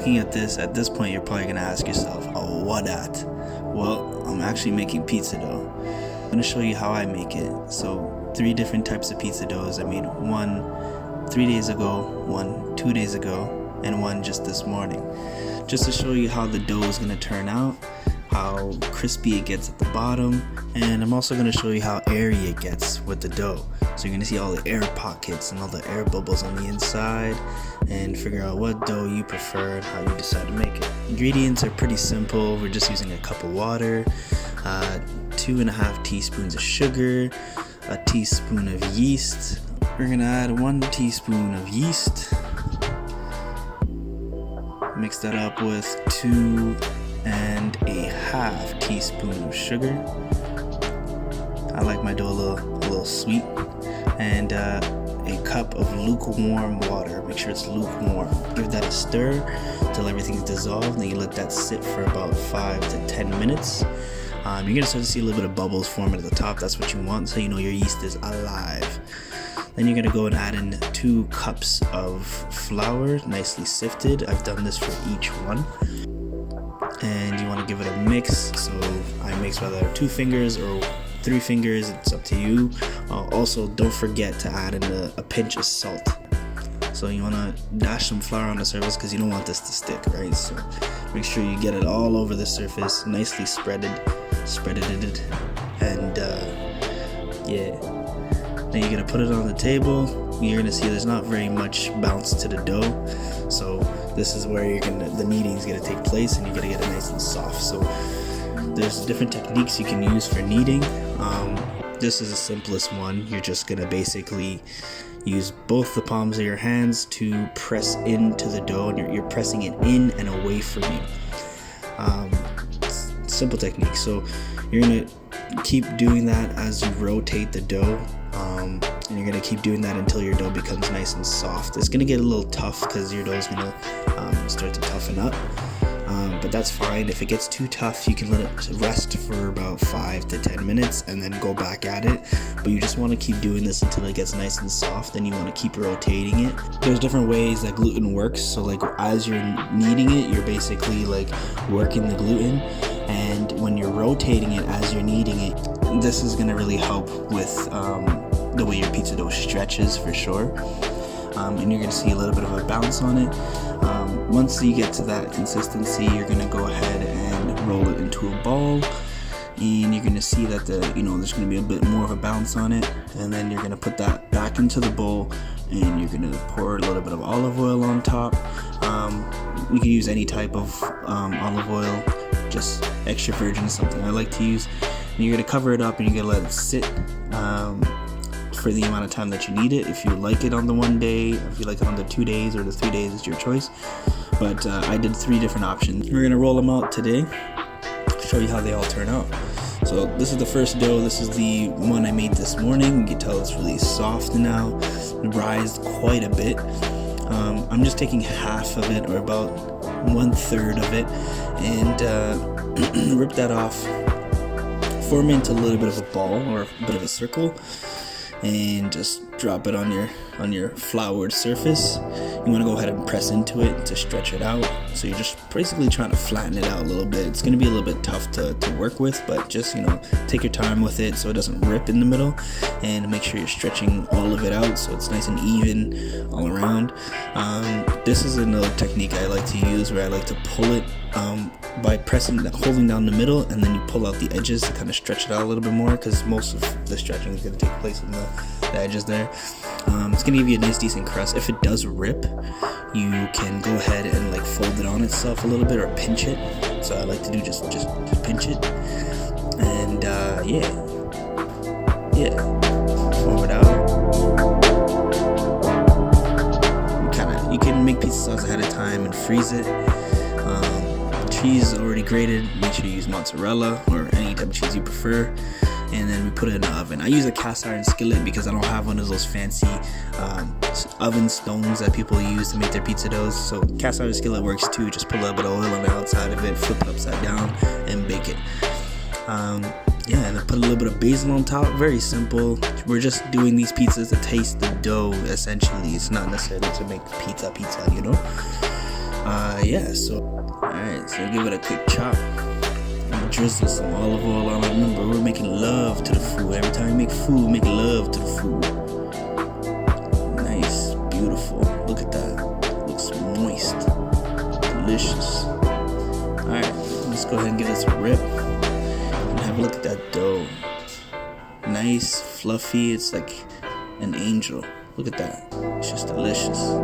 looking at this point, you're probably gonna ask yourself, oh, what at? Well, I'm actually making pizza dough. I'm gonna show you how I make it. So 3 different types of pizza doughs. I made one 3 days ago, one 2 days ago, and one just this morning. Just to show you how the dough is gonna turn out, how crispy it gets at the bottom, and I'm also going to show you how airy it gets with the dough. So you're going to see all the air pockets and all the air bubbles on the inside, and figure out what dough you prefer and how you decide to make it. Ingredients are pretty simple. We're just using a cup of water, 2.5 teaspoons of sugar, a teaspoon of yeast. We're going to add 1 teaspoon of yeast, mix that up with 2.5 teaspoons of sugar. I like my dough a little sweet. And a cup of lukewarm water. Make sure it's lukewarm. Give that a stir till everything's dissolved. Then you let that sit for about 5 to 10 minutes. You're gonna start to see a little bit of bubbles forming at the top. That's what you want, so you know your yeast is alive. Then you're gonna go and add in 2 cups of flour, nicely sifted. I've done this for each one. And you want to give it a mix. So I mix whether 2 fingers or 3 fingers, it's up to you. Also, don't forget to add in a pinch of salt. So you want to dash some flour on the surface because you don't want this to stick, right? So make sure you get it all over the surface, nicely spreaded, and yeah. Then you're gonna put it on the table. You're gonna see there's not very much bounce to the dough, so this is where the kneading is gonna take place, and you're gonna get it nice and soft. So there's different techniques you can use for kneading. This is the simplest one. You're just gonna basically use both the palms of your hands to press into the dough, and you're pressing it in and away from you. Simple technique. So you're gonna keep doing that as you rotate the dough. And you're gonna keep doing that until your dough becomes nice and soft. It's gonna get a little tough because your dough is gonna start to toughen up, but that's fine. If it gets too tough, you can let it rest for about 5 to 10 minutes and then go back at it. But you just want to keep doing this until it gets nice and soft, and you want to keep rotating it. There's different ways that gluten works. So like as you're kneading it, you're basically like working the gluten, and when you're rotating it as you're kneading it, this is gonna really help with the way your pizza dough stretches for sure. And you're gonna see a little bit of a bounce on it. Once you get to that consistency, you're gonna go ahead and roll it into a ball, and you're gonna see that there's gonna be a bit more of a bounce on it. And then you're gonna put that back into the bowl, and you're gonna pour a little bit of olive oil on top. You can use any type of olive oil, just extra virgin is something I like to use. And you're gonna cover it up, and you're gonna let it sit for the amount of time that you need it. If you like it on the 1 day, if you like it on the 2 days or the 3 days, it's your choice. But I did 3 different options. We're gonna roll them out today, show you how they all turn out. So this is the first dough. This is the one I made this morning. You can tell it's really soft now, rised quite a bit. I'm just taking half of it, or about 1/3 of it, and rip that off, form it into a little bit of a ball or a bit of a circle, and just drop it on your floured surface. You want to go ahead and press into it to stretch it out. So you're just basically trying to flatten it out a little bit. It's going to be a little bit tough to work with, but just take your time with it so it doesn't rip in the middle, and make sure you're stretching all of it out so it's nice and even all around. This is another technique I like to use, where I like to pull it by holding down the middle, and then you pull out the edges to kind of stretch it out a little bit more, because most of the stretching is going to take place in the edges there. It's going to give you a nice decent crust. If it does rip, you can go ahead and like fold it on itself a little bit, or pinch it. So I like to do just pinch it, and form it out. You can make pizza sauce ahead of time and freeze it. Cheese is already grated. Make sure you use mozzarella or any type of cheese you prefer. And then we put it in the oven. I use a cast iron skillet because I don't have one of those fancy oven stones that people use to make their pizza doughs. So cast iron skillet works too. Just put a little bit of oil on the outside of it, flip it upside down, and bake it. And then put a little bit of basil on top. Very simple. We're just doing these pizzas to taste the dough, essentially. It's not necessarily to make pizza, Yeah, so alright, so give it a quick chop. Drizzle some olive oil on it. Remember, we're making love to the food. Every time you make food, make love to the food. Nice, beautiful. Look at that. Looks moist, delicious. Alright, let's go ahead and give this a rip and have a look at that dough. Nice, fluffy. It's like an angel. Look at that. It's just delicious.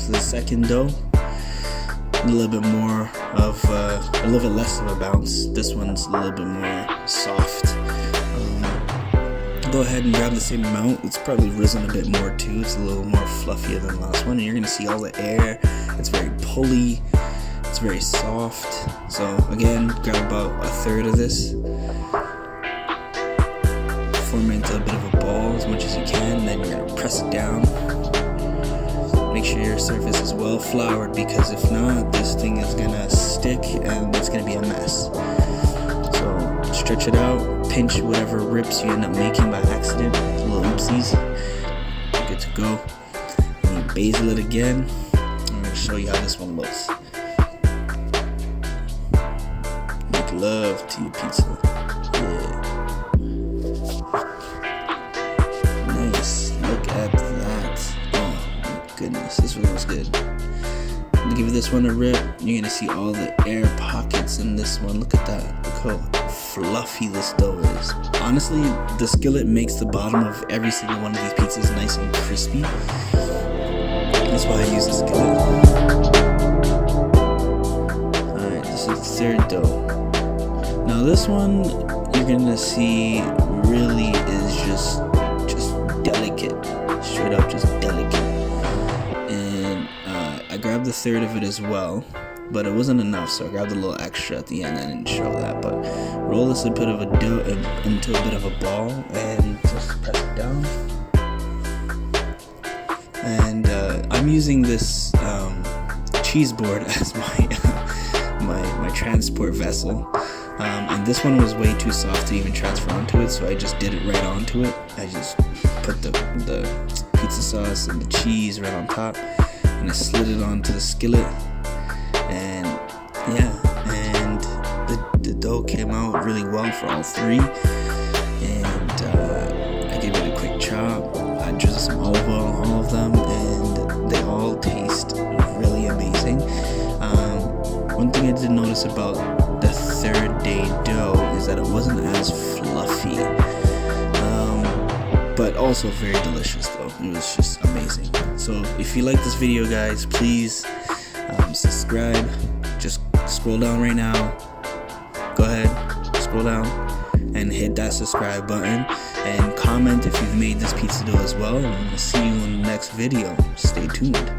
The second dough, a little bit more of a little bit less of a bounce. This one's a little bit more soft. Go ahead and grab the same amount. It's probably risen a bit more too. It's a little more fluffier than the last one, and you're gonna see all the air. It's very pulley. It's very soft. So again, grab about a third of this, form it into a bit of a ball as much as you can. Then you're gonna press it down. Make sure your surface is well floured, because if not, this thing is gonna stick and it's gonna be a mess. So stretch it out, pinch whatever rips you end up making by accident, little oopsies. You're good to go. And you basil it again. I'm gonna show you how this one looks. Make love to your pizza. Yeah. Nice. Look at that. Goodness, this one looks good. I'm gonna give this one a rip. You're gonna see all the air pockets in this one. Look at that. Look how fluffy this dough is. Honestly, the skillet makes the bottom of every single one of these pizzas nice and crispy. That's why I use the skillet. Alright, this is the third dough. Now this one, you're gonna see really is just delicate. Straight up just delicate. I grabbed a third of it as well, but it wasn't enough, so I grabbed a little extra at the end. I didn't show that, but roll this a bit of a dough into a bit of a ball and just press it down. And I'm using this cheese board as my transport vessel, and this one was way too soft to even transfer onto it, so I just did it right onto it. I just put the pizza sauce and the cheese right on top, and I slid it onto the skillet, and yeah, and the dough came out really well for all three. And I gave it a quick chop. I drizzled some olive oil on all of them, and they all taste really amazing. One thing I did notice about the third day dough is that it wasn't as fluffy, but also very delicious though. It was just amazing. So if you like this video, guys, please subscribe. Just scroll down right now. Go ahead, scroll down and hit that subscribe button, and comment if you've made this pizza dough as well. And we'll see you in the next video. Stay tuned.